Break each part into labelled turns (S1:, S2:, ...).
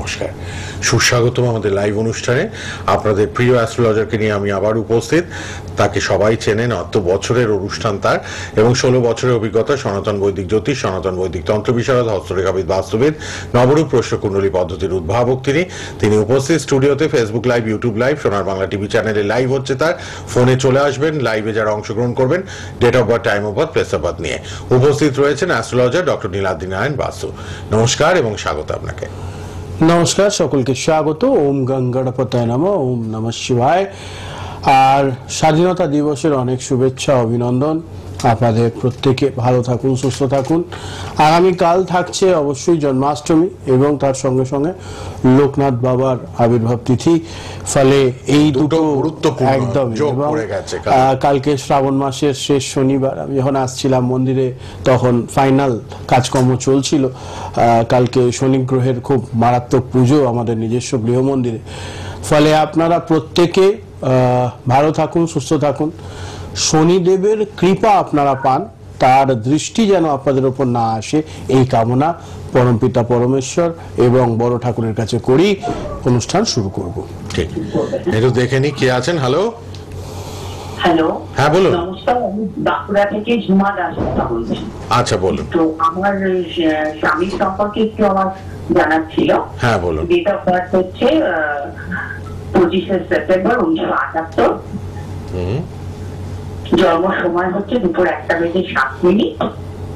S1: নমস্কার, সুস্বাগতম আমাদের লাইভ অনুষ্ঠানে। আপনাদের প্রিয় অ্যাস্ট্রোলজারকে নিয়ে আমি আবার উপস্থিত। তাকে সবাই চেনেন, অত বছরের অনুষ্ঠান তার, এবং 16 বছরের অভিজ্ঞতা। সনাতন বৈদিক জ্যোতিষ, সনাতন বৈদিক তন্ত্র বিশারদ, হস্তরেখাবিদ, বাস্তুবিদ, নবরূপ প্রশ্নকুণ্ডলী পদ্ধতির উদ্ভাবক তিনি উপস্থিত স্টুডিওতে। ফেসবুক লাইভ, ইউটিউব লাইভ, সোনার বাংলা টিভি চ্যানেলে লাইভ হচ্ছে তার। ফোনে চলে আসবেন, লাইভে যারা অংশগ্রহণ করবেন date of birth, time of birth, place of birth নিয়ে উপস্থিত রয়েছেন অ্যাস্ট্রোলজার ডক্টর নীলাদ্রি নারায়ণ বাসু। নমস্কার এবং স্বাগত আপনাকে।
S2: নমস্কার, সকলকে স্বাগত। ওম গঙ্গণপতায় নমঃ, ওম নমঃ শিবায়। আর স্বাধীনতা দিবসের অনেক শুভেচ্ছা, অভিনন্দন। আপনাদের প্রত্যেকে ভালো থাকুন, সুস্থ থাকুন। আগামীকাল থাকছে অবশ্যই জন্মাষ্টমী এবং তার সঙ্গে সঙ্গে লোকনাথ বাবার আবির্ভাব তিথি। ফলে এই দুটো একদম, কালকে শ্রাবণ মাসের শেষ শনিবার। আমি যখন আসছিলাম মন্দিরে তখন ফাইনাল কাজকর্ম চলছিল। কালকে শনি গ্রহের খুব মারাত্মক পুজো আমাদের নিজস্ব গৃহ মন্দিরে। ফলে আপনারা প্রত্যেকে ভালো থাকুন, সুস্থ থাকুন। শনিদেবের কৃপা আপনারা পান, তার দৃষ্টি যেন আপনাদের উপর না আসে, এই কামনা পরমপিতা পরমেশ্বর এবং বড় ঠাকুরের কাছে করি। অনুষ্ঠান শুরু করব।
S1: ঠিক, একটু দেখে নি কে আছেন। হ্যালো
S3: হ্যালো,
S1: হ্যাঁ বলুন।
S3: নমস্কার, আমি বাঁকুড়া থেকে ঝুমা দাস কথা বলছি।
S1: আচ্ছা বলুন।
S3: তো আমার স্বামীর সম্পর্কে একটু আমার জানার ছিল।
S1: হ্যাঁ বলুন।
S3: ডেট অফ বার্থ হচ্ছে 25শে সেপ্টেম্বর 1978। জন্ম সময় হচ্ছে দুপুর 1:07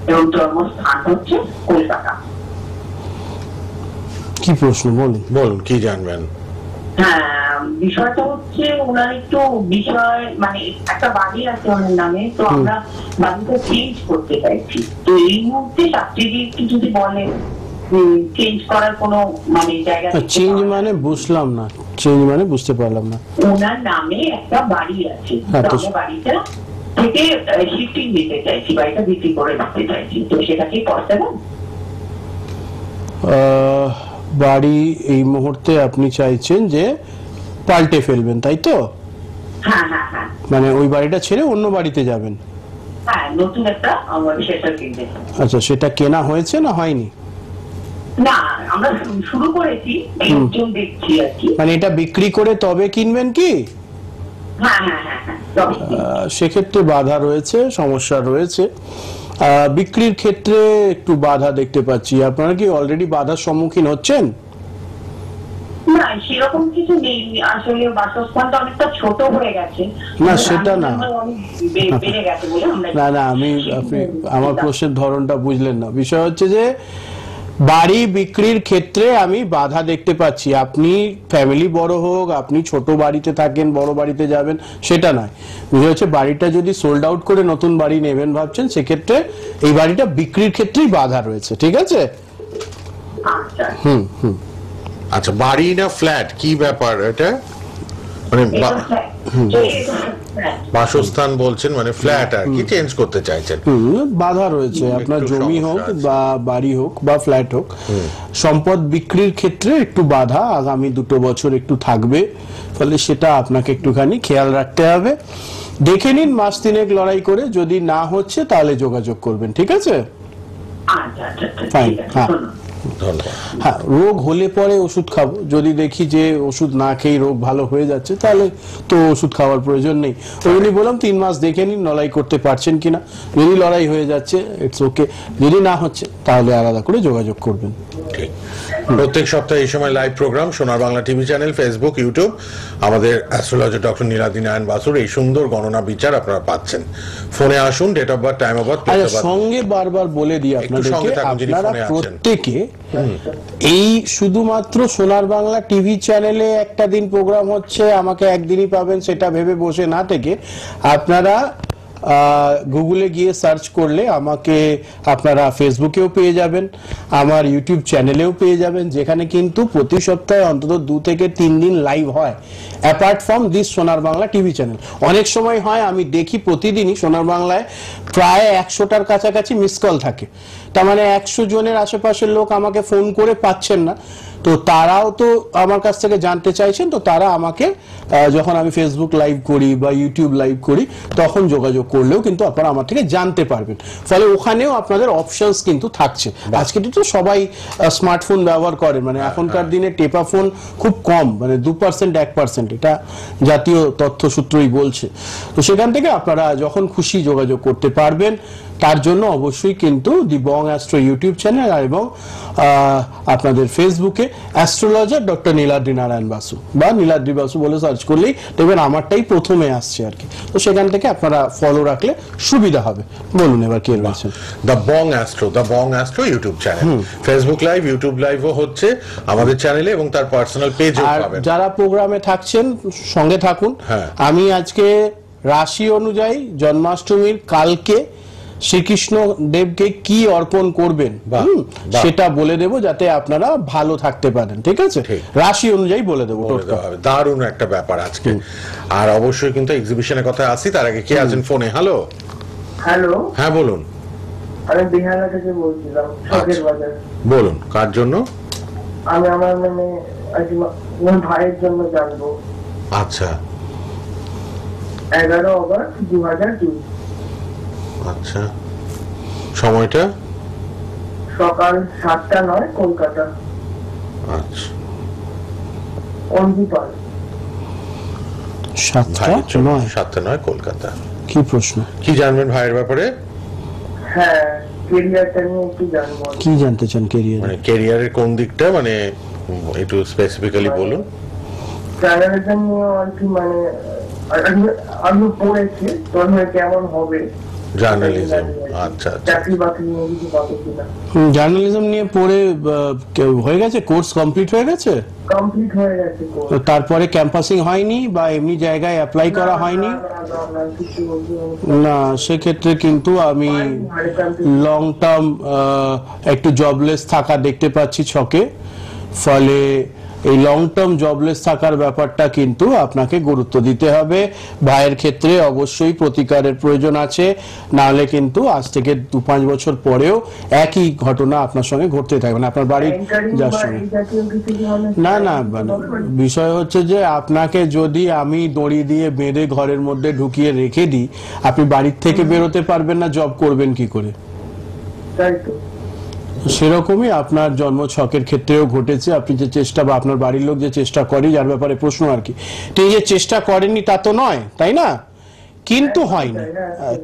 S3: এবং জন্মস্থান হচ্ছে কলকাতা।
S2: কি প্রশ্ন বলুন?
S1: বলুন, কি জানবেন?
S3: হ্যাঁ, বিষয়টা হচ্ছে ওনার একটু বিষয়, মানে একটা বাড়ি আছে ওনার নামে, তো আমরা বাড়িটা চেঞ্জ করতে চাইছি। তো এই মুহূর্তে সাবসিডি একটু যদি বলেন, চেঞ্জ করার কোনো মানে জায়গা।
S2: চেঞ্জ মানে বুঝলাম না, চেঞ্জ মানে বুঝতে পারলাম না।
S3: ওনার নামে একটা বাড়ি আছে, আমরা বাড়িটা থেকে শিফটিং দিতে চাইছি, বাড়িটা বিক্রি করে দিতে চাইছি। তো সেটা কি পসিবল?
S2: বাড়ি এই মুহূর্তে আপনি চাইছেন যে পাল্টে ফেলবেন, তাই তো?
S3: হ্যাঁ হ্যাঁ হ্যাঁ।
S2: মানে ওই বাড়িটা ছেড়ে অন্য বাড়িতে যাবেন?
S3: হ্যাঁ, নতুন একটা আমার সেটা কিনতে। আচ্ছা,
S2: সেটা কেনা হয়েছে না হয়নি?
S3: না, আমরা শুরু করেছি, লোকজন দেখছি আর কি।
S2: মানে এটা বিক্রি করে তবে কিনবেন কি?
S3: হ্যাঁ হ্যাঁ হ্যাঁ হ্যাঁ।
S2: সেক্ষেত্রে বাধা রয়েছে, সমস্যা রয়েছে। বিক্রির ক্ষেত্রে একটু বাধা দেখতে পাচ্ছি। আপনারা কি অলরেডি বাধার সম্মুখীন হচ্ছেন?
S3: না, সেরকম কিছু নেই। আসলে বাসস্থানটা অনেকটা ছোট হয়ে গেছে।
S2: না, সেটা না। না না, আপনি আমার প্রশ্নের ধরনটা বুঝলেন না। বিষয় হচ্ছে যে বাড়ি বিক্রির ক্ষেত্রে আমি বাধা দেখতে পাচ্ছি। আপনি ফ্যামিলি বড় হোক, আপনি ছোট বাড়িতে থাকেন, বড় বাড়িতে যাবেন, সেটা নয়। বুঝে হচ্ছে বাড়িটা যদি সোল্ড আউট করে নতুন বাড়ি নেবেন ভাবছেন, সেক্ষেত্রে এই বাড়িটা বিক্রির ক্ষেত্রেই বাধা রয়েছে। ঠিক আছে?
S1: আচ্ছা, বাড়ি না ফ্ল্যাট, কি ব্যাপার এটা? মানে বাসস্থান বলছেন, মানে ফ্ল্যাট আর কি চেঞ্জ করতে চাইছেন।
S2: বাধা রয়েছে। আপনার জমি হোক বা বাড়ি হোক বা ফ্ল্যাট হোক, সম্পদ বিক্রির ক্ষেত্রে একটু বাধা আগামী 2 বছর একটু থাকবে। ফলে সেটা আপনাকে একটুখানি খেয়াল রাখতে হবে। দেখে নিন, মাস 3 লড়াই করে যদি না হচ্ছে তাহলে যোগাযোগ করবেন। ঠিক আছে? ফাইন। হ্যাঁ হ্যাঁ, রোগ হলে পরে ওষুধ খাবো। যদি দেখি যে ওষুধ না খেয়ে রোগ ভালো হয়ে যাচ্ছে, তাহলে তো ওষুধ খাওয়ার প্রয়োজন নেই। ওই বললাম 3 মাস দেখে নিন লড়াই করতে পারছেন কিনা। যদি লড়াই হয়ে যাচ্ছে, ইটস ওকে। যদি না হচ্ছে তাহলে আলাদা করে যোগাযোগ করবেন।
S1: ঠিক, প্রত্যেক সপ্তাহে এই সময় live program Sonar Bangla TV channel, Facebook, YouTube. আমাদের অ্যাস্ট্রোলজার ডক্টর নীলাদ্রি নারায়ণ বাসুর এই সুন্দর গণনা বিচার আপনারা পাচ্ছেন। ফোনে আসুন, date of birth, time of birth.
S2: সঙ্গে বারবার বলে দিই আপনাদেরকে, আপনারা প্রত্যেকে এই শুধুমাত্র সোনার বাংলা টিভি চ্যানেলে একটা দিন প্রোগ্রাম হচ্ছে, আমাকে একদিনই পাবেন সেটা ভেবে বসে না থেকে আপনারা গুগলে গিয়ে সার্চ করলে আমাকে আপনারা ফেসবুকেও পেয়ে যাবেন, আমার ইউটিউব চ্যানেলেও পেয়ে যাবেন, যেখানে কিন্তু প্রতি সপ্তাহে অন্তত 2 থেকে 3 দিন লাইভ হয়, অ্যাপার্ট ফ্রম দিস সোনার বাংলা টিভি চ্যানেল। অনেক সময় হয় আমি দেখি প্রতিদিনই সোনার বাংলায় প্রায় 100টার কাছাকাছি মিস কল থাকে। তার মানে 100 জনের আশেপাশের লোক আমাকে ফোন করে পাচ্ছেন না। তো তারাও তো আমার কাছ থেকে জানতে চাইছেন, তো তারা আমাকে যখন আমি ফেসবুক লাইভ করি বা ইউটিউব লাইভ করি তখন যোগাযোগ করলেও কিন্তু আপনারা আমার থেকে জানতে পারবেন। ফলে ওখানেও আপনাদের অপশনস কিন্তু থাকছে। আজকে তো সবাই স্মার্টফোন ব্যবহার করেন, মানে এখনকার দিনে টেপা ফোন খুব কম, মানে 2% 1%, এটা জাতীয় তথ্য সূত্রই বলছে। তো সেখান থেকে আপনারা যখন খুশি যোগাযোগ করতে পারবেন। তার জন্য অবশ্যই কিন্তু দি বং অ্যাস্ট্রো ইউটিউব চ্যানেল এবং আপনাদের ফেসবুকে অ্যাস্ট্রোলজার ডক্টর নীলাদ্রি নারায়ণ বাসু বা নীলাদ্রি বাসু বলে সার্চ করলেই দেখবেন আমারটাই প্রথমে আসছে আর কি। তো সেখান থেকে আপনারা ফলো রাখলে সুবিধা হবে। বলুন এবার কি বলছেন।
S1: The Bong Astro YouTube channel, Facebook live, YouTube লাইভও হচ্ছে আমাদের চ্যানেলে এবং তার পার্সোনাল পেজও পাবেন।
S2: যারা প্রোগ্রামে থাকছেন সঙ্গে থাকুন। আমি আজকে রাশি অনুযায়ী জন্মাষ্টমীর কালকে শ্রীকৃষ্ণ দেবকে কি অর্পণ করবেন সেটা বলে দেব, যাতে আপনারা ভালো থাকতে পারেন। ঠিক আছে, রাশি অনুযায়ী বলে দেবো।
S1: দারুণ একটা ব্যাপার আজকে। আর অবশ্যই কিন্তু এক্সিবিশনের কথা আসি, তার আগে কে আছেন ফোনে? হ্যালো
S3: হ্যালো,
S1: হ্যাঁ বলুন।
S3: আমি বিহারা থেকে বলছিলাম, শখের বাজার।
S1: বলুন কার জন্য?
S3: আমি আমার আমার ভাইয়ের জন্য জানবো।
S1: আচ্ছা,
S3: 11 অগস্ট 2002।
S1: আচ্ছা, সময়টা?
S3: সকাল 7টা 9, কলকাতা।
S1: আচ্ছা,
S3: অঞ্জিপাল।
S2: 7টা
S1: 9 কলকাতা।
S2: কি প্রশ্ন,
S1: কি জানবেন ভাইয়ের ব্যাপারে?
S3: হ্যাঁ, ক্যারিয়ারটা নিয়ে একটু জানবো।
S2: কি জানতে চান ক্যারিয়ার?
S1: মানে ক্যারিয়ারের কোন দিকটা, মানে একটু স্পেসিফিক্যালি বলুন।
S3: জার্নালিজম নিয়ে আর কি, মানে আমি পড়েছি তোর কেমন হবে
S1: জার্নালিজম। আচ্ছা,
S3: চাকরি বাকরি নিয়ে কিছু পাবো কিনা।
S2: জার্নালিজম নিয়ে পড়ে হয়ে গেছে, কোর্স কমপ্লিট হয়ে গেছে?
S3: কমপ্লিট হয়ে গেছে কোর্স।
S2: তারপরে ক্যাম্পাসিং হয়নি বা এমনি জায়গায় অ্যাপ্লাই করা হয়নি? না, সেক্ষেত্রে কিন্তু আমি লং টার্ম একটু জবলেস থাকা দেখতে পাচ্ছি ছকে। ফলে এই লং টার্ম জবলেস থাকার ব্যাপারটা কিন্তু আপনাকে গুরুত্ব দিতে হবে। ভাইয়ের ক্ষেত্রে অবশ্যই প্রতিকারের প্রয়োজন আছে, নাহলে কিন্তু আজ থেকে 2-5 বছর পরেও একই ঘটনা আপনার সঙ্গে ঘটতে থাকবে না আপনার বাড়ির যার সঙ্গে। না না, মানে বিষয় হচ্ছে যে আপনাকে যদি আমি দড়ি দিয়ে বেঁধে ঘরের মধ্যে ঢুকিয়ে রেখে দিই, আপনি বাড়ির থেকে বেরোতে পারবেন না, জব করবেন কি করে? সেরকমই আপনার জন্ম ছকের ক্ষেত্রেও ঘটেছে। আপনি যে চেষ্টা বা আপনার বাড়ির লোক যে চেষ্টা করে, যার ব্যাপারে প্রশ্ন আর কি, তিনি যে চেষ্টা করেননি তা তো নয়, তাই না? কিন্তু হয়নি,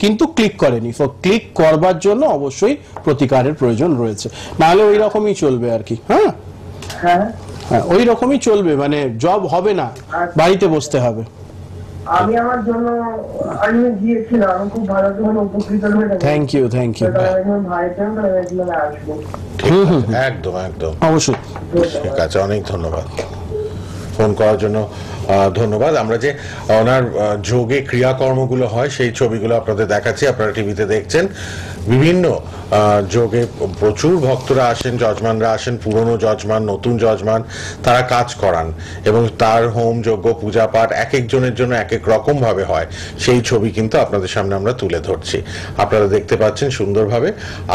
S2: কিন্তু ক্লিক করেনি। ক্লিক করবার জন্য অবশ্যই প্রতিকারের প্রয়োজন রয়েছে, নাহলে ওই রকমই চলবে আর কি। হ্যাঁ হ্যাঁ, ওই রকমই চলবে, মানে জব হবে না, বাড়িতে বসতে হবে।
S3: আমি আমার জন্য আমি গিয়েছিলাম, আমি খুব ভালো করে উপকৃত হয়েছি।
S2: থ্যাংক ইউ
S3: ভাইয়ের জন্য আসবো।
S1: একদম একদম,
S2: অবশ্যই।
S1: ঠিক আছে, অনেক ধন্যবাদ ফোন করার জন্য। ধন্যবাদ। আমরা যে ওনার যোগে ক্রিয়াকর্মগুলো হয় সেই ছবিগুলো আপনাদের দেখাচ্ছি, আপনারা টিভিতে দেখছেন। বিভিন্ন যোগে প্রচুর ভক্তরা আসেন, যজমানরা আসেন, পুরনো যজমান, নতুন যজমান, তারা কাজ করান এবং তার হোম যজ্ঞ পূজা পাঠ এক একজনের জন্য এক এক রকম ভাবে হয়। সেই ছবি কিন্তু আপনাদের সামনে আমরা তুলে ধরছি, আপনারা দেখতে পাচ্ছেন সুন্দরভাবে।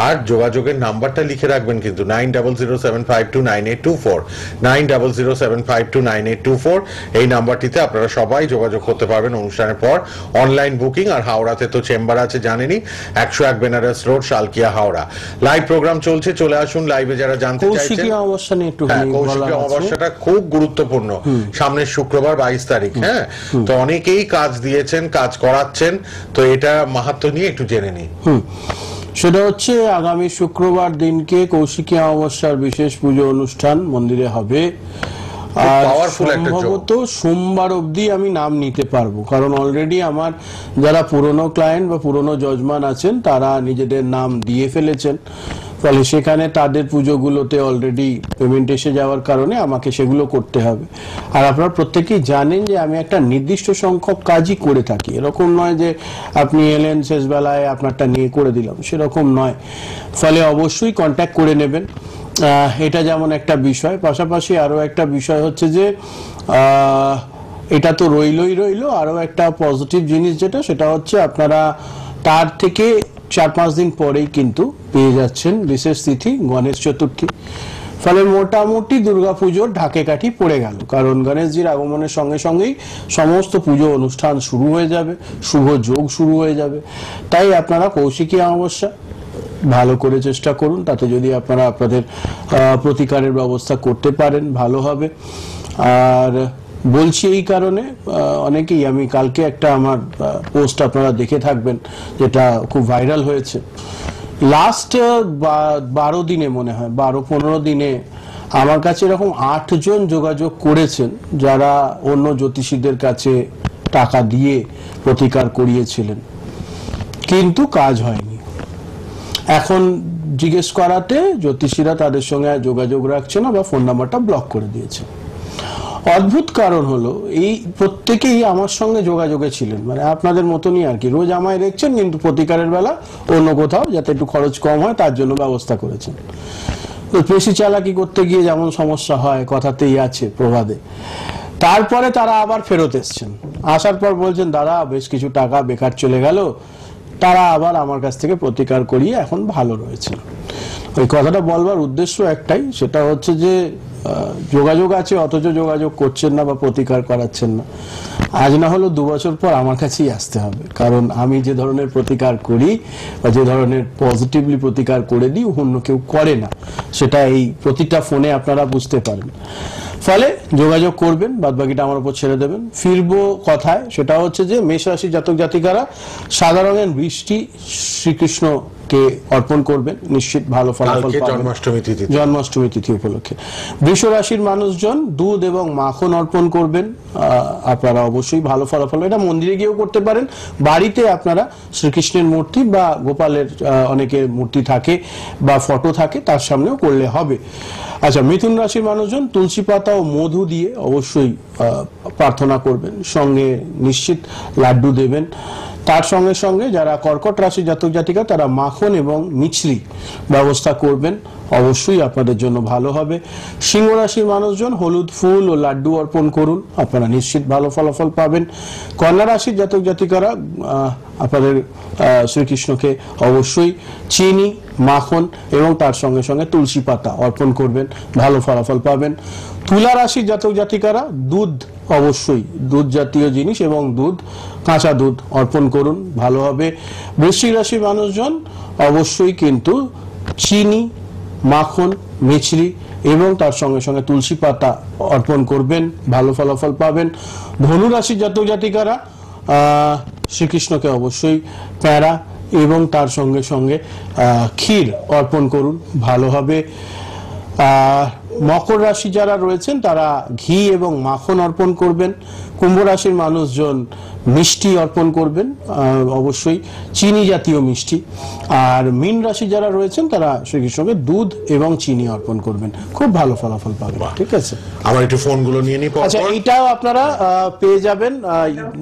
S1: আর যোগাযোগের নাম্বারটা লিখে রাখবেন কিন্তু, 9007529824, 9007529824। এই নাম্বারটিতে আপনারা সবাই যোগাযোগ করতে পারবেন অনুষ্ঠানের পর। অনলাইন বুকিং, আর হাওড়াতে তো চেম্বার আছে জানেনই, 101 Benaras road, Salkia, Howrah. Live program চলছে, চলে আসুন লাইভে যারা জানতে চাইছেন।
S2: কৌশিকী
S1: অমাবস্যাটা খুব গুরুত্বপূর্ণ, সামনের শুক্রবার 22 তারিখ। হ্যাঁ, তো অনেকেই কাজ দিয়েছেন, কাজ করাচ্ছেন, তো এটা মাহাত্ম্য নিয়ে একটু জেনে নিই।
S2: সেটা হচ্ছে আগামী শুক্রবার দিনকে কৌশিকী অমাবস্যার বিশেষ পুজো অনুষ্ঠান মন্দিরে হবে। আর সম্ভবত সোমবার অবধি আমি নাম নিতে পারবো, কারণ অলরেডি আমার যারা পুরনো ক্লায়েন্ট বা পুরনো যজমান আছেন তারা নিজেদের নাম দিয়ে ফেলেছেন। ফলে সেখানে তাদের পুজোগুলোতে অলরেডি পেমেন্ট এসে যাওয়ার কারণে আমাকে সেগুলো করতে হবে। আর আপনারা প্রত্যেকেই জানেন যে আমি একটা নির্দিষ্ট সংখ্যক কাজই করে থাকি, এরকম নয় যে আপনি এলেন শেষবেলায় আপনারটা নিয়ে করে দিলাম, সেরকম নয়। ফলে অবশ্যই কন্ট্যাক্ট করে নেবেন, এটা যেমন একটা বিষয়। পাশাপাশি আরো একটা বিষয় হচ্ছে যে এটা তো রইলো, আরো একটা পজিটিভ জিনিস যেটা, সেটা হচ্ছে আপনারা তার থেকে 4-5 দিন পরেই কিন্তু পেয়ে যাচ্ছেন বিশেষ তিথি গণেশ চতুর্থী। ফলে মোটামুটি দুর্গাপুজোর ঢাকে কাঠি পড়ে গেল, কারণ গণেশজির আগমনের সঙ্গে সঙ্গেই সমস্ত পুজো অনুষ্ঠান শুরু হয়ে যাবে, শুভ যোগ শুরু হয়ে যাবে। তাই আপনারা কৌশিকী অমাবস্যা ভালো করে চেষ্টা করুন, তাতে যদি আপনারা আপনাদের প্রতিকারের ব্যবস্থা করতে পারেন ভালো হবে। আর বলছি এই কারণে, অনেকেই, আমি কালকে একটা আমার পোস্ট আপনারা দেখে থাকবেন যেটা খুব ভাইরাল হয়েছে, লাস্ট 12 দিনে মনে হয় 12-15 দিনে আমার কাছে এরকম 8 জন যোগাযোগ করেছেন যারা অন্য জ্যোতিষীদের কাছে টাকা দিয়ে প্রতিকার করিয়েছিলেন, কিন্তু কাজ হয়নি। এখন জিজ্ঞেস করাতে জ্যোতিষীরা তাদের সঙ্গে যোগাযোগ রাখছে না বা ফোন নাম্বারটা ব্লক করে দিয়েছে। অদ্ভুত কারণ হলো, এই প্রত্যেকেই আমার সঙ্গে যোগাযোগে ছিলেন, মানে আপনাদের মতনই আর কি, রোজ আমায় দেখছেন কিন্তু প্রতিকারের বেলা অন্য কোথাও যাতে একটু খরচ কম হয় তার জন্য ব্যবস্থা করেছেন। তো বেশি চালাকি করতে গিয়ে যেমন সমস্যা হয় কথাতেই আছে প্রবাদে। তারপরে তারা আবার ফেরত এসছেন, আসার পর বলছেন দাদা বেশ কিছু টাকা বেকার চলে গেল, তারা আবার আমার কাছ থেকে প্রতিকার করিয়ে এখন ভালো রয়েছেন। ওই কথাটা বলবার উদ্দেশ্য একটাই, সেটা হচ্ছে যে যোগাযোগ আছে অথচ যোগাযোগ করছেন না বা প্রতিকার করাচ্ছেন না। আজ না হলো 2 বছর পর আমার কাছেই আসতে হবে, কারণ আমি যে ধরনের প্রতিকার করি বা যে ধরনের পজিটিভলি প্রতিকার করে দিই অন্য কেউ করে না, সেটা এই প্রতিটা ফোনে আপনারা বুঝতে পারেন। ফলে যোগাযোগ করবেন, বাদবাকিটা আমার উপর ছেড়ে দেবেন। ফিরবো কথায়, সেটা হচ্ছে যে মেষ রাশি জাতক জাতিকারা সাদা রঙের বৃষ্টি শ্রীকৃষ্ণকে অর্পণ করবেন, নিশ্চিত ভালো ফলাফল পাবেন জন্মাষ্টমী তিথি উপলক্ষে। বৃষ রাশির মানুষজন দুধ এবং মাখন অর্পণ করবেন, আপনারা অবশ্যই ভালো ফলাফল, এটা মন্দিরে গিয়েও করতে পারেন, বাড়িতে আপনারা শ্রীকৃষ্ণের মূর্তি বা গোপালের অনেকের মূর্তি থাকে বা ফটো থাকে তার সামনেও করলে হবে। আচ্ছা, মিথুন রাশির মানুষজন তুলসী পাতা ও মধু দিয়ে অবশ্যই প্রার্থনা করবেন, সঙ্গে নিশ্চিত লাড্ডু দেবেন। তার সঙ্গে সঙ্গে যারা কর্কট রাশি জাতক জাতিকা তারা মাখন এবং মিছরি ব্যবস্থা করবেন, অবশ্যই আপনাদের জন্য ভালো হবে। সিংহ রাশির মানুষজন হলুদ ফুল ও লাড্ডু অর্পণ করুন, আপনারা নিশ্চিত ভালো ফলাফল পাবেন। কন্যা রাশির জাতক জাতিকারা আপনাদের শ্রীকৃষ্ণকে অবশ্যই চিনি, মাখন এবং তার সঙ্গে সঙ্গে তুলসী পাতা অর্পণ করবেন, ভালো ফলাফল পাবেন। তুলা রাশির জাতক জাতিকারা দুধ, অবশ্যই দুধ জাতীয় জিনিস এবং দুধ, কাঁচা দুধ অর্পণ করুন, ভালো হবে। বৃশ্চিক রাশির মানুষজন অবশ্যই কিন্তু চিনি, মাখন, মিছরি এবং তার সঙ্গে সঙ্গে তুলসী পাতা অর্পণ করবেন, ভালো ফলাফল পাবেন। ধনু রাশির জাতক জাতিকারা শ্রীকৃষ্ণকে অবশ্যই প্যাঁড়া এবং তার সঙ্গে সঙ্গে ক্ষীর অর্পণ করুন, ভালো হবে। মকর রাশি যারা রয়েছেন তারা ঘি এবং মাখন অর্পণ করবেন। কুম্ভ রাশির মানুষজন মিষ্টি অর্পণ করবেন, অবশ্যই চিনি জাতীয় মিষ্টি। আর মীন রাশি যারা রয়েছেন তারা শ্রীকৃষ্ণকে দুধ এবং চিনি অর্পণ করবেন, খুব ভালো ফলাফল পাবেন। ঠিক আছে,
S1: আমার একটু ফোনগুলো নিয়ে নিই।
S2: আচ্ছা, এইটাও আপনারা পেয়ে যাবেন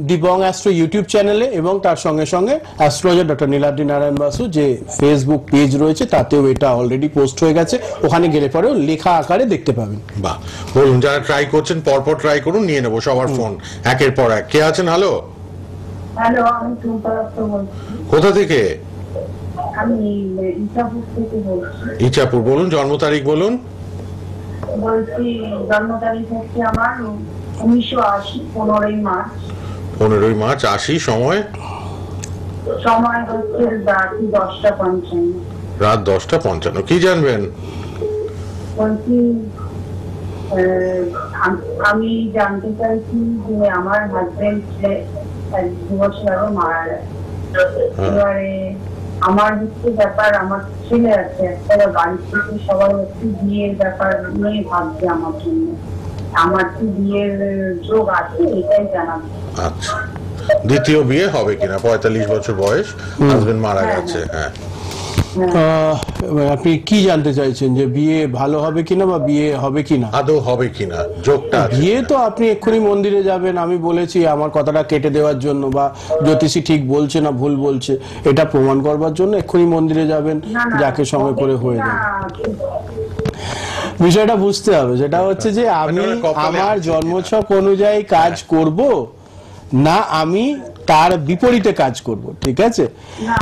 S2: দিবং অ্যাস্ট্রো ইউটিউব চ্যানেলে এবং তার সঙ্গে সঙ্গে অ্যাস্ট্রোলজার ডক্টর নীলাদ্রি নারায়ণ বাসু যে ফেসবুক পেজ রয়েছে তাতেও এটা অলরেডি পোস্ট হয়ে গেছে, ওখানে গেলে পরেও লেখা আকারে দেখতে পাবেন।
S1: বাহ, বলুন, যারা ট্রাই করছেন পরপর ট্রাই করুন, নিয়ে নেবো সবার ফোন একের পর এক। কে আছেন? হ্যালো,
S3: হ্যালো, আমি টুম্পা দত্ত বলছি।
S1: কোথা থেকে?
S3: আমি ইচ্ছাপুর থেকে বলছি।
S1: ইচ্ছাপুর, বলুন জন্ম তারিখ বলুন।
S3: বলছি জন্ম তারিখ হচ্ছে আমার 1980, 15ই মার্চ।
S1: 15ই মার্চ 80, সময়
S3: হচ্ছে রাত 10:55।
S1: রাত 10:55। কি জানবেন?
S3: বলছি আমি জানতে চাইছি যে আমার হাজবেন্ড 2 বছর আগে মারা গেছে। এবারে আমার হচ্ছে ব্যাপার, আমার ছেলে আছে একটা, বাড়ি থেকে সবাই একটু বিয়ের ব্যাপার নিয়ে ভাবছে আমার জন্য, আমার কি বিয়ের যোগ আছে এটাই জানাবো।
S1: আচ্ছা, দ্বিতীয় বিয়ে হবে কিনা? 45 বছর বয়স, হাজবেন্ড মারা গেছে। হ্যাঁ,
S2: আপনি কি জানতে চাইছেন, যে বিয়ে ভালো হবে কিনা বা বিয়ে হবে কিনা,
S1: আদৌ হবে কিনা, যোগটা?
S2: বিয়ে তো আপনি এক্ষুনি মন্দিরে যাবেন, আমি বলেছি আমার কথাটা কেটে দেওয়ার জন্য বা জ্যোতিষী ঠিক বলছে না ভুল বলছে এটা প্রমাণ করবার জন্য এক্ষুনি মন্দিরে যাবেন, যাকে সঙ্গে করে হয়ে যাবে। বিষয়টা বুঝতে হবে, যেটা হচ্ছে যে আমি আমার জন্মছক অনুযায়ী কাজ করব না আমি তার বিপরীতে কাজ করব, ঠিক আছে?
S3: না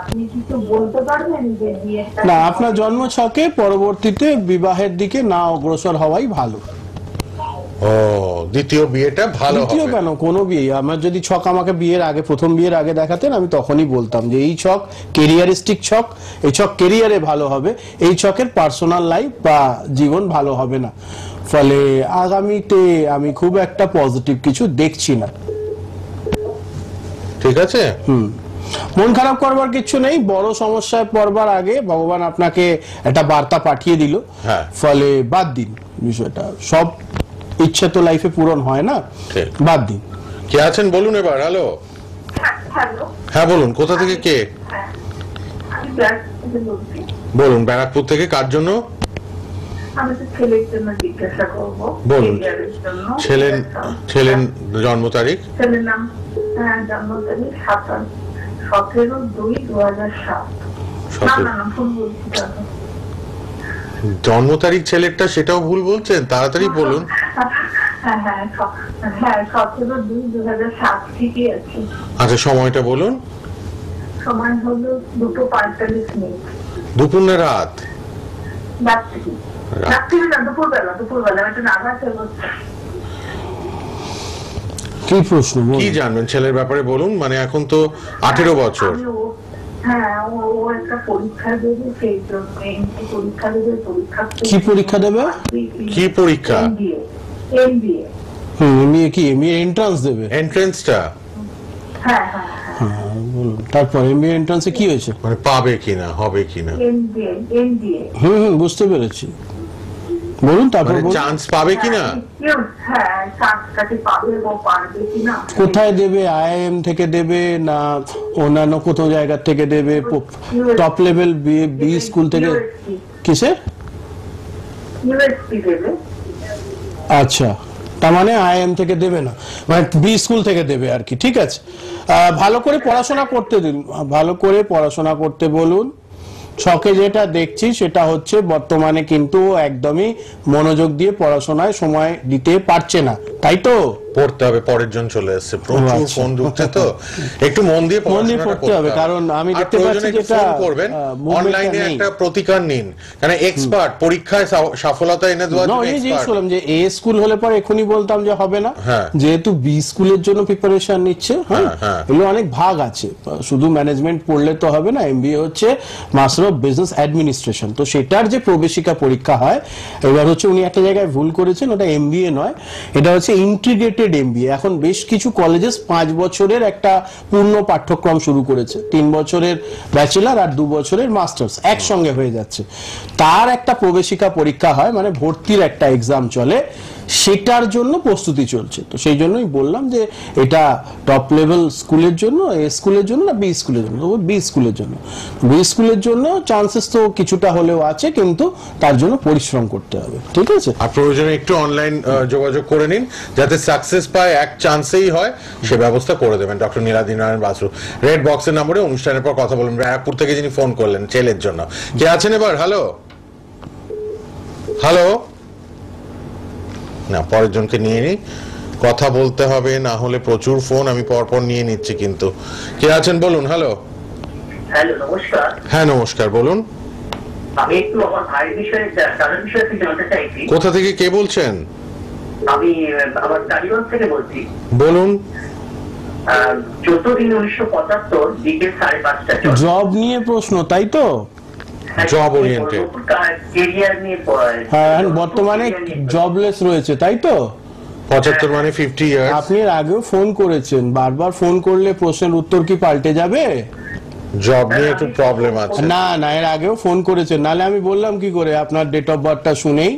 S3: আপনি কিছু বলতে পারবেন যে বিয়েটা
S2: না, আপনার জন্ম ছকে পরবর্তীতে বিবাহের দিকে না অগ্রসর হওয়াই ভালো।
S1: ও, দ্বিতীয় বিয়েটা ভালো
S2: দ্বিতীয়
S1: হবে।
S2: কেন, কোনো বিয়ে, আমার যদি ছক আমাকে বিয়ের আগে, প্রথম বিয়ের আগে দেখাতেন, আমি তখনই বলতাম যে এই ছক কেরিয়ারিস্টিক ছক, এই ছক কেরিয়ারে ভালো হবে, এই ছকের পার্সোনাল লাইফ বা জীবন ভালো হবে না। ফলে আগামীতে আমি খুব একটা পজিটিভ কিছু দেখছি না।
S1: ঠিক আছে।
S2: মন খারাপ করবার কিছু নেই, বড় সমস্যায় পড়বার আগে ভগবান আপনাকে একটা বার্তা পাঠিয়ে দিল,
S1: হ্যাঁ।
S2: ফলে বাদ দিন বিষয়টা। সব ইচ্ছা তো লাইফে পূরণ হয় না,
S1: ঠিক।
S2: বাদ দিন।
S1: কে আছেন বলুন এবার। হ্যালো,
S3: হ্যালো,
S1: হ্যাঁ বলুন, কোথা থেকে কে
S3: আমি ব্যাংক থেকে বলছি।
S1: বলুন? ব্যারাকপুর থেকে। কার জন্য?
S3: আমি তো ছেলের জন্য জিজ্ঞাসা করবো।
S1: বলুন।
S3: career-এর জন্য।
S1: ছেলের জন্ম তারিখ?
S3: ছেলের নাম জন্ম তারিখ 17/2/2007। না ভুল বলছি দাদা।
S1: জন্ম তারিখ ছেলেরটা, সেটাও ভুল বলছেন? তাড়াতাড়ি বলুন।
S3: হ্যাঁ 17/2/2007 ঠিকই আছে।
S1: আচ্ছা, সময়টা বলুন।
S3: সময় হলো 2:45।
S1: দুপুর না রাত?
S3: রাত্রি না, দুপুরবেলা একটা নাগাদ হচ্ছে।
S2: কি প্রশ্ন
S1: কি জানবেন ছেলের ব্যাপারে বলুন। মানে এখন তো 18 বছর।
S3: হ্যাঁ, ও একটা পরীক্ষা দেবে, সেই জন্য পরীক্ষা দেবে।
S2: কি পরীক্ষা দেবে?
S1: কি পরীক্ষা?
S3: MBA।
S2: এমবিএ কি? এমবিএ এন্ট্রান্স দেবে?
S1: এন্ট্রান্সটা?
S3: হ্যাঁ,
S2: বলুন তারপর এমবিএ এন্ট্রান্সে কি হয়েছে?
S1: মানে পাবে কিনা, হবে কিনা?
S3: MBA।
S2: বুঝতে পেরেছি, বলুন তারপর।
S1: মানে চান্স পাবে কিনা?
S3: হ্যাঁ, চান্সটাকে পাবে ও পারবে কিনা।
S2: কোথায় দেবে? আইআইএম থেকে দেবে না অন্যান্য কোথাও জায়গা থেকে দেবে? টপ লেভেল বি স্কুল থেকে? কিসের?
S3: ইউএসপি দেবে।
S2: আচ্ছা, তার মানে আইএম থেকে দেবে না, মানে বি স্কুল থেকে দেবে আর কি। ঠিক আছে, ভালো করে পড়াশোনা করতে দিন, ভালো করে পড়াশোনা করতে বলুন। ছকে যেটা দেখছি সেটা হচ্ছে বর্তমানে কিন্তু একদমই মনোযোগ দিয়ে পড়াশোনায় সময় দিতে পারছে না, তাই তো?
S1: পড়তে হবে, পরের জন চলে এসেছে, প্রচুর
S2: আচ্ছা।
S1: ফোন ঢুকছে, তো একটু মন দিয়ে পড়াশোনাটা
S2: পড়তে হবে, কারণ আমি
S1: আর
S2: দেখতে
S1: প্রয়োজনে
S2: পাচ্ছি
S1: একটু
S2: যেটা
S1: ফোন করবেন, অনলাইনে একটা প্রতিকার নিন, কারণ এক্সপার্ট পরীক্ষায় সফলতা এনে দেওয়ার জন্য
S2: জিজ্ঞেস
S1: এক্সপার্ট।
S2: করলাম যে এ স্কুল হলে পরে এখনই বলতাম যে হবে না,
S1: হ্যাঁ।
S2: যেহেতু বি স্কুলের জন্য প্রিপারেশন নিচ্ছে। হ্যাঁ,
S1: হ্যাঁ।
S2: এগুলো অনেক ভাগ আছে, শুধু ম্যানেজমেন্ট পড়লে তো হবে না। এমবিএ হচ্ছে মাস্টার অফ বিজনেস অ্যাডমিনিস্ট্রেশন, তো সেটার যে প্রবেশিকা পরীক্ষা হয়, এবার হচ্ছে উনি একটা জায়গায় ভুল করেছেন, ওটা এমবিএ নয়, এটা হচ্ছে ইন্টিগ্রেটেড এমবিএ। এখন বেশ কিছু কলেজেস 5 বছরের একটা পূর্ণ পাঠ্যক্রম শুরু করেছে, 3 বছরের ব্যাচেলার আর 2 বছরের মাস্টার্স একসঙ্গে হয়ে যাচ্ছে। তার একটা প্রবেশিকা পরীক্ষা হয়, মানে ভর্তির একটা এক্সাম চলে, সেটার জন্য প্রস্তুতি চলছে। তো সেই জন্যই বললাম যে এটা টপ লেভেল স্কুলের জন্য, এ স্কুলের জন্য না বি স্কুলের জন্য? বি স্কুলের জন্য। বি স্কুলের জন্য চান্সেস তো কিছুটা হলেও আছে, কিন্তু তার জন্য পরিশ্রম করতে হবে। ঠিক আছে,
S1: আর প্রয়োজনে একটু অনলাইন যোগাযোগ করে নিন, যাতে সাকসেস পায়, এক চান্সেই হয়, সে ব্যবস্থা করে দেবেন ডক্টর নীলাদ্রি নারায়ণ বাসু। রেড বক্সের নম্বরে অনুষ্ঠানের পর কথা বলবেন। ব্যারাকপুর থেকে যিনি ফোন করলেন ছেলের জন্য। কে আছেন এবার? Hello, hello. না, পরের জনকে নিয়ে নি, কথা বলতে হবে, না হলে প্রচুর ফোন আমি পরপর নিয়ে নিচ্ছি। কিন্তু কে আছেন বলুন? হ্যালো।
S3: হ্যালো, নমস্কার।
S1: হ্যাঁ নমস্কার, বলুন।
S3: আমি একটু আমার ভাইয়ের বিষয়ে জানতে চাইছি।
S1: কোথা থেকে কে বলছেন?
S3: আমি আমার টালিগঞ্জ থেকে বলছি।
S1: বলুন।
S3: 14/3/1975 বিকেল 5:30।
S2: জব নিয়ে প্রশ্ন, তাই তো?
S1: Job oriented.
S3: ক্যারিয়ার নিয়ে
S2: হ্যাঁ, বর্তমানে জবলেস রয়েছে, তাই তো?
S1: 75 মানে 50 ইয়ার্স।
S2: আপনি এর আগেও ফোন করেছেন, বারবার ফোন করলে প্রশ্নের উত্তর কি পাল্টে যাবে?
S1: জব নিয়ে একটু প্রবলেম আছে।
S2: না না, এর আগেও ফোন করেছেন, নালে আমি বললাম কি করে আপনার ডেট অফ বার্থটা শুনেই?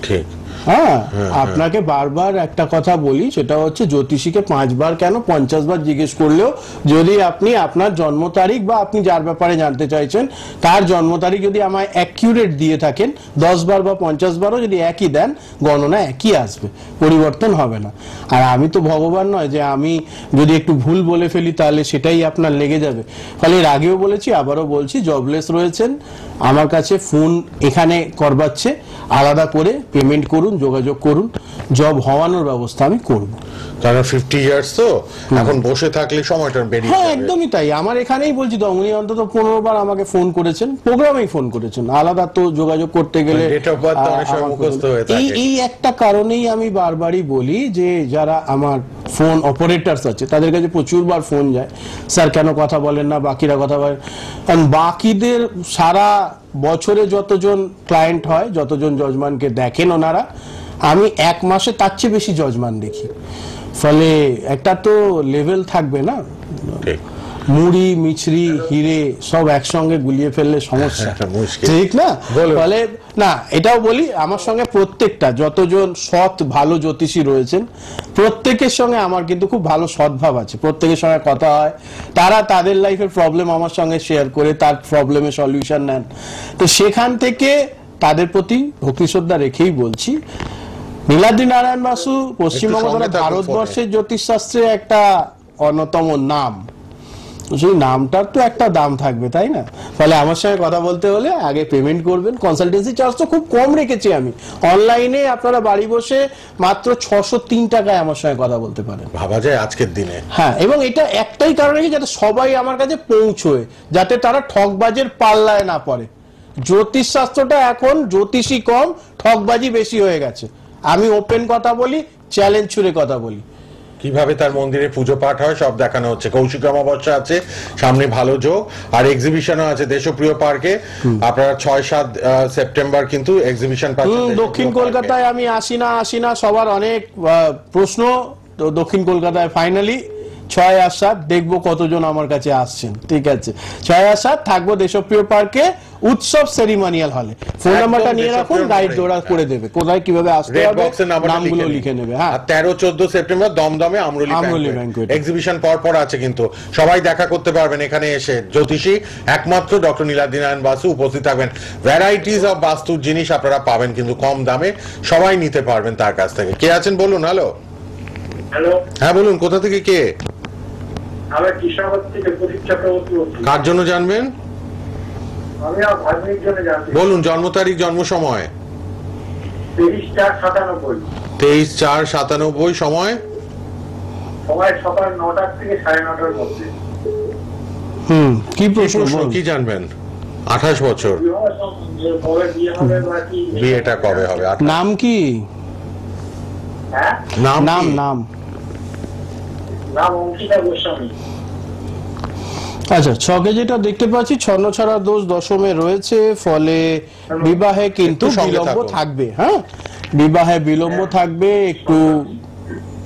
S1: ঠিক।
S2: হ্যাঁ, আপনাকে বারবার একটা কথা বলি, সেটা হচ্ছে জ্যোতিষীকে 5 বার কেন 50 বার জিজ্ঞেস করলেও যদি আপনি আপনার জন্ম তারিখ বা আপনি যার ব্যাপারে জানতে চাইছেন তার জন্ম তারিখ যদি আমায় অ্যাকিউরেট দিয়ে থাকেন, 10 বার বা 50 বারও যদি একই দেন, গণনা একই আসবে, পরিবর্তন হবে না। আর আমি তো ভগবান নয় যে আমি যদি একটু ভুল বলে ফেলি তাহলে সেটাই আপনার লেগে যাবে। ফলে এর আগেও বলেছি, আবারও বলছি, জবলেস রয়েছেন, আমার কাছে ফোন এখানে করবাচ্ছে, আলাদা করে পেমেন্ট করুন, যোগাযোগ করুন, জব হওয়ানোর ব্যবস্থা আমি করব।
S1: কারণ 50 ইয়ার্স তো এখন বসে থাকলে সময়টা বেরিয়ে
S2: হ্যাঁ
S1: যাবে।
S2: একদমই তাই, আমার এখানেই বলছি তো, উনি অন্তত 15 বার আমাকে ফোন করেছেন, প্রোগ্রামেই ফোন করেছেন, আলাদা তো যোগাযোগ করতে গেলে
S1: ডেট অফ বার্থ অনেক সময় মুখস্থ হয়ে থাকে।
S2: এই একটা কারণেই আমি বারবারই বলি যে যারা আমার ফোন অপারেটরস আছে তাদের কাছে প্রচুর বার ফোন যায়, স্যার কেন কথা বলেন না, বাকিরা কথা বলেন। কারণ বাকিদের সারা বছরে যতজন ক্লায়েন্ট হয়, যতজন জজমানকে দেখেন ওনারা, আমি এক মাসে তার চেয়ে বেশি জজমান দেখি। ফলে একটা তো লেভেল থাকবে না,
S1: ঠিক।
S2: মুড়ি মিছরি হিরে সব একসঙ্গে গুলিয়ে ফেললে সমস্যা,
S1: মুশকিল।
S2: ঠিক না?
S1: বলুন।
S2: ফলে না, এটাও বলি, আমার সঙ্গে প্রত্যেকটা যতজন সৎ ভালো জ্যোতিষী রয়েছেন প্রত্যেকের সঙ্গে আমার কিন্তু খুব ভালো সদ্ভাব আছে, প্রত্যেকের সঙ্গে কথা হয়, তারা তাদের লাইফের প্রবলেম আমার সঙ্গে শেয়ার করে তার প্রবলেমের সলিউশন নেন। তো সেখান থেকে তাদের প্রতি ভক্তি শ্রদ্ধা রেখেই বলছি, নীলাদ্রি নারায়ণ বাসু পশ্চিমবঙ্গ
S1: সঙ্গে
S2: তথা
S1: থাকুন
S2: ভারতবর্ষের জ্যোতিষশাস্ত্রে একটা অন্যতম নাম, সেই নামটার তো একটা দাম থাকবে, তাই না? ফলে আমার সঙ্গে কথা বলতে হলে আগে পেমেন্ট করবেন। কনসালটেন্সি চার্জ তো খুব কম রেখেছি আমি, অনলাইনে আপনারা বাড়ি বসে মাত্র 603 টাকায় আমার সঙ্গে কথা বলতে পারেন।
S1: ভাবা যায় আজকের দিনে।
S2: হ্যাঁ, এবং এটা একটাই কারণে যাতে সবাই আমার কাছে পৌঁছয়, যাতে তারা ঠকবাজের পাল্লায় না পড়ে। জ্যোতিষ শাস্ত্রটা এখন জ্যোতিষী কম, ঠকবাজি বেশি হয়ে গেছে। আমি ওপেন কথা বলি, চ্যালেঞ্জ ছুড়ে কথা বলি।
S1: কিভাবে তার মন্দিরে পুজো পাঠ হয় সব দেখানো হচ্ছে। কৌশিক অমাবস্যা আছে সামনে, ভালো যোগ, আর এক্সিবিশনও আছে দেশপ্রিয় পার্কে। আপনারা 6-7 সেপ্টেম্বর কিন্তু এক্সিবিশন পাচ্ছেন
S2: দক্ষিণ কলকাতায়। আমি আসি না সবার অনেক প্রশ্ন, তো দক্ষিণ কলকাতায় ফাইনালি 6 আর 7 দেখবো কতজন আমার কাছে আসছেন। ঠিক আছে, 6 আর 7 থাকবো দেশপ্রিয় পার্কে, উৎসব সেরিমোনিয়াল হলে। ফোন নাম্বারটা নিয়ে রাখুন, গাইড ওরা করে দেবে কোথায় কিভাবে আসতে
S1: রেড
S2: হবে,
S1: বক্সের নাম্বারটা
S2: নামগুলো লিখে নেবে। হ্যাঁ,
S1: আর 13-14 সেপ্টেম্বর দমদমে আমরুলি
S2: ব্যাংকুয়েট
S1: এক্সিবিশন পর আছে, কিন্তু সবাই দেখা করতে পারবেন এখানে এসে। জ্যোতিষী একমাত্র ডক্টর নীলাদ্রি নারায়ণ বাসু উপস্থিত থাকবেন। ভ্যারাইটিস অফ বাস্তুর জিনিস আপনারা পাবেন কিন্তু কম দামে, সবাই নিতে পারবেন তার কাছ থেকে। কে আছেন বলুন? হ্যালো।
S4: হ্যালো,
S1: হ্যাঁ বলুন, কোথা থেকে কে?
S4: আমি কৃষ্ণনগর থেকে প্রদীপ চক্রবর্তী বলছি।
S1: কার জন্য জানবেন?
S4: আমি আমার ভাগ্নির জন্য জানতে চাই।
S1: বলুন জন্ম তারিখ, জন্ম সময়।
S4: 23/4/97।
S1: 23/4/97। সময়?
S4: সময় সকাল 9টা থেকে 9:30টার মধ্যে।
S2: কি প্রশ্ন
S1: কি জানবেন? 28 বছর।
S4: কবে বিয়ে হবে বা কি?
S1: বিয়েটা কবে হবে?
S2: নাম কি?
S4: হ্যাঁ,
S1: নাম
S2: নাম
S1: কি?
S2: নাম
S4: নাম অঙ্কিতা গোস্বামী।
S2: আচ্ছা, ছকে যেটা দেখতে পাচ্ছি ছন্নছাড়া দোষ দশমে রয়েছে, ফলে বিবাহে কিন্তু
S1: একটু সঙ্গে
S2: বিলম্ব
S1: থাকুন।
S2: থাকবে। হ্যাঁ, বিবাহে বিলম্ব থাকবে একটু।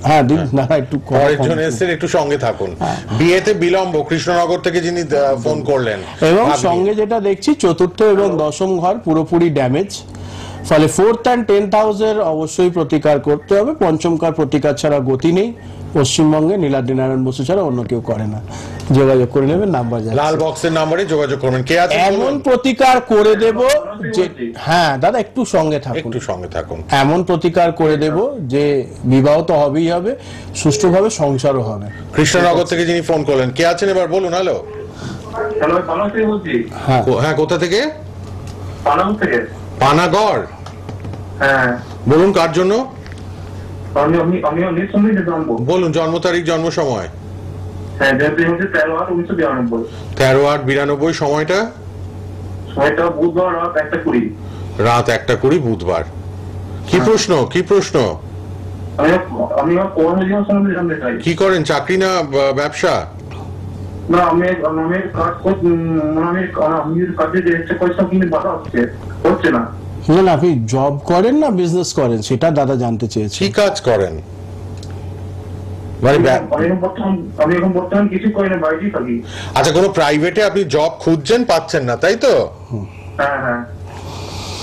S2: হ্যাঁ দিন না, একটু
S1: পরের জন এসেছেন, একটু সঙ্গে থাকুন। বিয়েতে বিলম্ব, কৃষ্ণনগর থেকে যিনি ফোন করলেন।
S2: এবং
S1: ভাগ্নি।
S2: সঙ্গে যেটা দেখছি চতুর্থ এবং দশম ঘর পুরোপুরি ড্যামেজ, ফলে 4th and 10th হাউসের অবশ্যই প্রতিকার করতে হবে। পঞ্চমকার প্রতিকার ছাড়া গতি নেই পশ্চিমবঙ্গে, নীলাদ্রি নারায়ণ বসু ছাড়া অন্য কেউ করে না। যোগাযোগ করে নেবেন, নাম্বার যাচ্ছে।
S1: লাল বক্সের নাম্বারে যোগাযোগ করবেন। কে আছে
S2: এমন প্রতিকার করে দেব যে, হ্যাঁ দাদা একটু সঙ্গে থাকুন,
S1: একটু সঙ্গে থাকুন।
S2: এমন প্রতিকার করে দেব যে বিবাহ তো হবেই হবে, সুষ্ঠুভাবে সংসারও হবে।
S1: কৃষ্ণনগর থেকে যিনি ফোন করলেন, কে আছেন এবার বলুন? হ্যালো।
S4: হ্যালো, পানাম থেকে বলছি।
S2: হ্যাঁ,
S1: হ্যাঁ, কোথা থেকে?
S4: পানাম থেকে।
S1: পানাগড়।
S4: হ্যাঁ,
S1: বলুন কার জন্য?
S4: আমি নিঃসন্দেহে জানবো।
S1: বলুন জন্ম তারিখ, জন্ম সময়।
S4: হ্যাঁ, যেহেতু হচ্ছে 13/8/1992।
S1: 13/8/92। সময়টা?
S4: সময়টা বুধবার রাত 1:20।
S1: রাত 1:20 বুধবার। কি প্রশ্ন? কি প্রশ্ন?
S4: আমি আমার কর্মজীবন সম্বন্ধে জানতে চাই।
S1: কি করেন, চাকরি না ব্যবসা?
S4: না, আমি কাজ করছি, আমি কাজে চেষ্টা করছিলাম কিন্তু বাধা হচ্ছে না।
S2: না না, আপনি জব করেন না বিজনেস করেন সেটা দাদা জানতে চেয়েছি।
S1: কি কাজ করেন? মানে
S4: আমি এখন বর্তমান কিছু করি না, বাইরেই থাকি।
S1: আচ্ছা, কোনো প্রাইভেটে আপনি জব খুঁজছেন, পাচ্ছেন না, তাই তো?
S4: হ্যাঁ হ্যাঁ।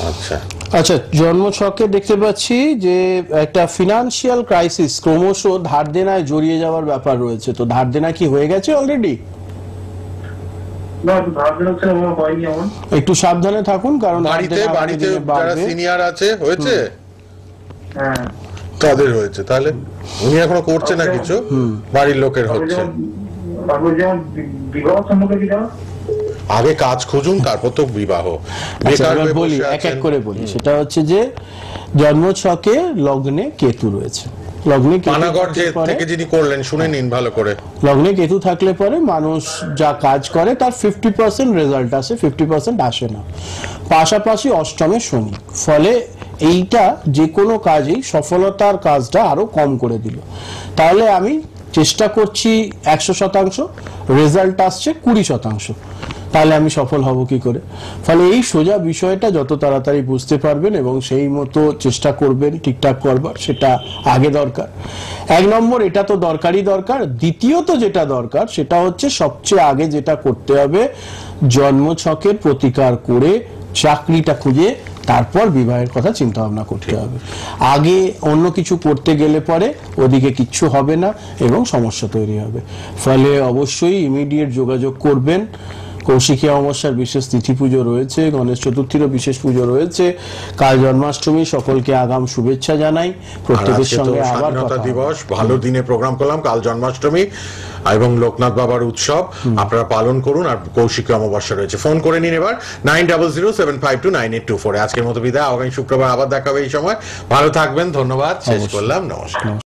S1: আচ্ছা
S2: আচ্ছা, জন্ম ছকে দেখতে পাচ্ছি যে একটা ফিনান্সিয়াল ক্রাইসিস, ক্রমশ ধার দেনায় জড়িয়ে যাওয়ার ব্যাপার রয়েছে। তো ধার দেনা কি হয়ে গেছে অলরেডি?
S4: না, ধার দেনা হয়নি আমার।
S2: একটু সাবধানে থাকুন, কারণ
S1: বাড়িতে যারা সিনিয়র আছে হয়েছে,
S4: হ্যাঁ
S1: তাদের হয়েছে। তাহলে উনি এখনো করছে না কিছু, বাড়ির লোকের হচ্ছে।
S4: যেমন বিবাহ সম্পর্কে কি জানো?
S1: আগে কাজ খুঁজুন, তারপর তো বিবাহ।
S2: আচ্ছা,
S1: বেকার
S2: এবার
S1: হয়ে
S2: বলি,
S1: বসে
S2: এক এক
S1: আছেন।
S2: করে বলি। সেটা হচ্ছে যে জন্মছকে লগ্নে কেতু রয়েছে, লগ্নে কেতু
S1: পানাগড় যে
S2: থাকলে পরে-
S1: থেকে যিনি করলেন শুনে নিন ভালো করে।
S2: লগ্নে কেতু থাকলে পরে মানুষ যা কাজ করে তার 50% রেজাল্ট আসে, 50% আসে না। পাশাপাশি অষ্টমে শনি, ফলে এইটা যে কোনো কাজেই সফলতার কাজটা আরো কম করে দিল। তাহলে আমি চেষ্টা করছি 100%, রেজাল্ট আসছে 20%, তাহলে আমি সফল হব কি করে? ফলে এই সোজা বিষয়টা যত তাড়াতাড়ি বুঝতে পারবেন এবং সেই মতো চেষ্টা করবেন ঠিকঠাক করবার, সেটা আগে দরকার। 1 নম্বর এটা তো দরকারই দরকার। দ্বিতীয়ত যেটা দরকার সেটা হচ্ছে সবচেয়ে আগে যেটা করতে হবে, জন্মছকের প্রতিকার করে চাকরিটা খুঁজে তারপর বিবাহের কথা চিন্তা ভাবনা করতে হবে। আগে অন্য কিছু করতে গেলে পরে ওদিকে কিচ্ছু হবে না এবং সমস্যা তৈরি হবে। ফলে অবশ্যই ইমিডিয়েট যোগাযোগ করবেন। কৌশিকী অমাবস্যার বিশেষ তিথি পুজো রয়েছে, গণেশ চতুর্থীরও বিশেষ পুজো রয়েছে, কাল জন্মাষ্টমী, সকলকে আগাম শুভেচ্ছা জানাই।
S1: আর
S2: প্রত্যেকের
S1: আজকে তো
S2: সঙ্গে আবার
S1: স্বাধীনতা
S2: কথা হবে।
S1: দিবস, ভালো দিনে প্রোগ্রাম করলাম। কাল জন্মাষ্টমী এবং লোকনাথ বাবার উৎসব, আপনারা পালন করুন। আর কৌশিকী অমাবস্যা রয়েছে। ফোন করে নিন এবার 9007529824। আজকের মতো বিদায়, আগামী শুক্রবার আবার দেখা হবে এই সময়। ভালো থাকবেন, ধন্যবাদ, শেষ করলাম, নমস্কার।